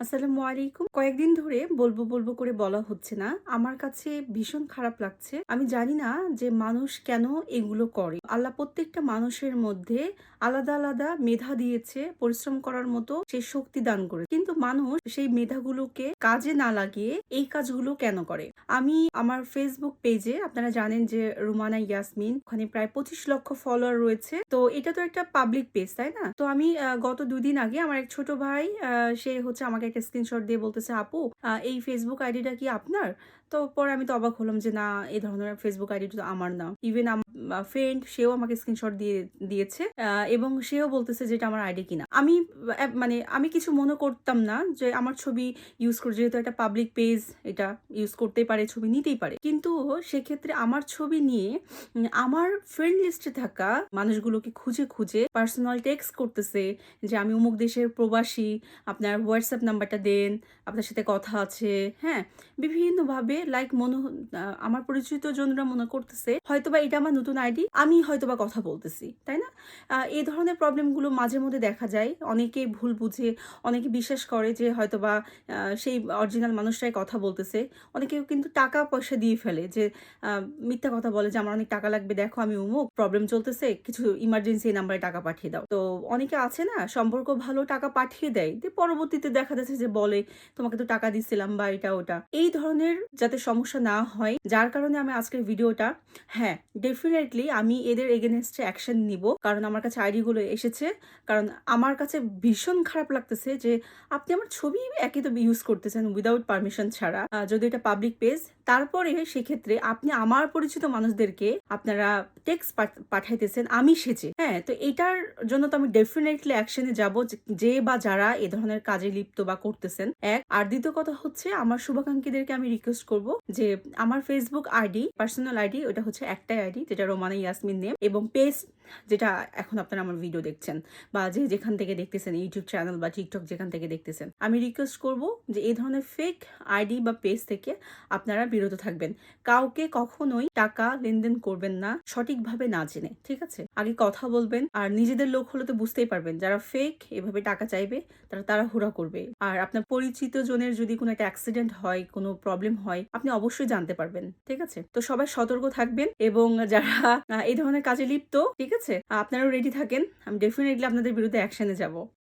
আসসালামু আলাইকুম। কয়েকদিন ধরে বলবো করে বলা হচ্ছে না। আমার কাছে ভীষণ খারাপ লাগছে। আমি জানি না যে মানুষ কেন এগুলো করে। আল্লাহ প্রত্যেকটা মানুষের মধ্যে আলাদা মেধা দিয়েছে, পরিশ্রম করার মতো সে শক্তি দান করে। কিন্তু মানুষ সেই মেধাগুলোকে কাজে না লাগিয়ে এই কাজগুলো কেন করে? আমি আমার Facebook পেজে আপনারা জানেন যে রুমানা ইয়াসমিন ওখানে প্রায় ২৫ লক্ষ ফলোয়ার রয়েছে। তো এটা তো একটা পাবলিক পেজ, তাই না? তো আমি গত ২ দিন আগে আমার এক ছোট ভাই সে হচ্ছে আমাকে একটা স্ক্রিনশট দিয়ে বলতেছে, "আপু এই Facebook আইডিটা কি আপনার?" তো পরে আমি তো অবাক হলাম যে না, এই ধরনের Facebook আইডি তো আমার না। ইভেন ফ্রেন্ড সেও আমাকে স্ক্রিনশট দিয়েছে এবং সেও বলতেছে যে এটা আমার আইডি কিনা। আমি মানে আমি কিছু মনে করতাম না যে আমার ছবি ইউজ করে, যেহেতু একটা পাবলিক পেজ এটা ইউজ করতেই পারে, ছবি নিতেই পারে। কিন্তু সেক্ষেত্রে আমার ছবি নিয়ে আমার ফ্রেন্ড লিস্টে থাকা মানুষগুলোকে খুঁজে পার্সোনাল টেক্সট করতেছে যে আমি অমুক দেশের প্রবাসী, আপনার হোয়াটসঅ্যাপ নাম্বারটা দেন, আপনার সাথে কথা আছে, হ্যাঁ? বিভিন্নভাবে লাইক আমার পরিচিত জনরা মনে করতেছে হয়তোবা এটা আমার নতুন আইডি, আমি হয়তোবা কথা বলতেছি, তাই না? এই ধরনের প্রবলেমগুলো মাঝে মধ্যে দেখা যায়। অনেকে ভুল বুঝে, অনেকে বিশ্বাস করে যে হয়তোবা সেই অরিজিনাল মানুষটাই কথা বলতেছে। অনেকেও কিন্তু টাকা পয়সা দিয়ে ফেলে যে আ মিথ্যা কথা বলে যে আমার অনেক টাকা লাগবে, দেখো আমি অমুক, প্রবলেম চলতেছে, কিছু ইমার্জেন্সি এই নাম্বারে টাকা পাঠিয়ে দাও। তো অনেকে আছে না, সম্পর্ক ভালো, টাকা পাঠিয়ে দেয়। পরবর্তীতে দেখা যাচ্ছে যে বলে তোমাকে তো টাকা দিচ্ছিলাম বা এটা ওটা। এই ধরনের যাতে সমস্যা না হয়, যার কারণে আমি আজকের ভিডিওটা, হ্যাঁ, ডেফিনিটলি আমি এদের এগেইনস্টে অ্যাকশন নিব। কারণ আমার কাছে আইডি গুলো এসেছে। কারণ আমার কাছে ভীষণ খারাপ লাগতেছে যে আপনি আমার ছবি একে তো ইউজ করতেছেন উইদাউট পারমিশন ছাড়া। যদি এটা পাবলিক পেজ, তারপরে সেক্ষেত্রে আপনি আমার পরিচিত মানুষদেরকে আপনারা টেক্সট পাঠাইতেছেন আমি সেজে। হ্যাঁ? তো এটার জন্য তো আমি ডেফিনিটলি অ্যাকশনে যাব, যে বা যারা এ ধরনের কাজে লিপ্ত বা করতেছেন। এক। আর দ্বিতীয় কথা হচ্ছে, আমার শুভাকাঙ্ক্ষীদেরকে আমি রিকোয়েস্ট করব যে আমার Facebook আইডি, পার্সোনাল আইডি, ওটা হচ্ছে একটাই আইডি যেটা রোমানা ইয়াসমিন নেম, এবং পেজ যেটা এখন আপনারা আমার ভিডিও দেখছেন বা যেখান থেকে দেখতেছেন, ইউটিউব চ্যানেল বা টিকটক যেখান থেকে দেখতেছেন, আমি রিকোয়েস্ট করব যে এই ধরনের ফেক আইডি বা পেজ থেকে আপনারা বিরত থাকবেন। কাউকে কখনোই টাকা লেনদেন করবেন না সঠিকভাবে না জেনে, ঠিক আছে? আগে কথা বলবেন, আর নিজেদের লোক হলে তো বুঝতেই পারবেন যারা ফেক এভাবে টাকা চাইবে তারা তাড়াহুড়া করবে। আর আপনার পরিচিত জনের যদি কোনো একটা অ্যাক্সিডেন্ট হয়, কোনো প্রবলেম হয়, আপনি অবশ্যই জানতে পারবেন, ঠিক আছে? তো সবাই সতর্ক থাকবেন এবং যারা এই ধরনের কাজে লিপ্ত, ঠিক আছে? আপনারাও রেডি থাকেন। আমি ডেফিনিটলি আপনাদের বিরুদ্ধে অ্যাকশনে যাব।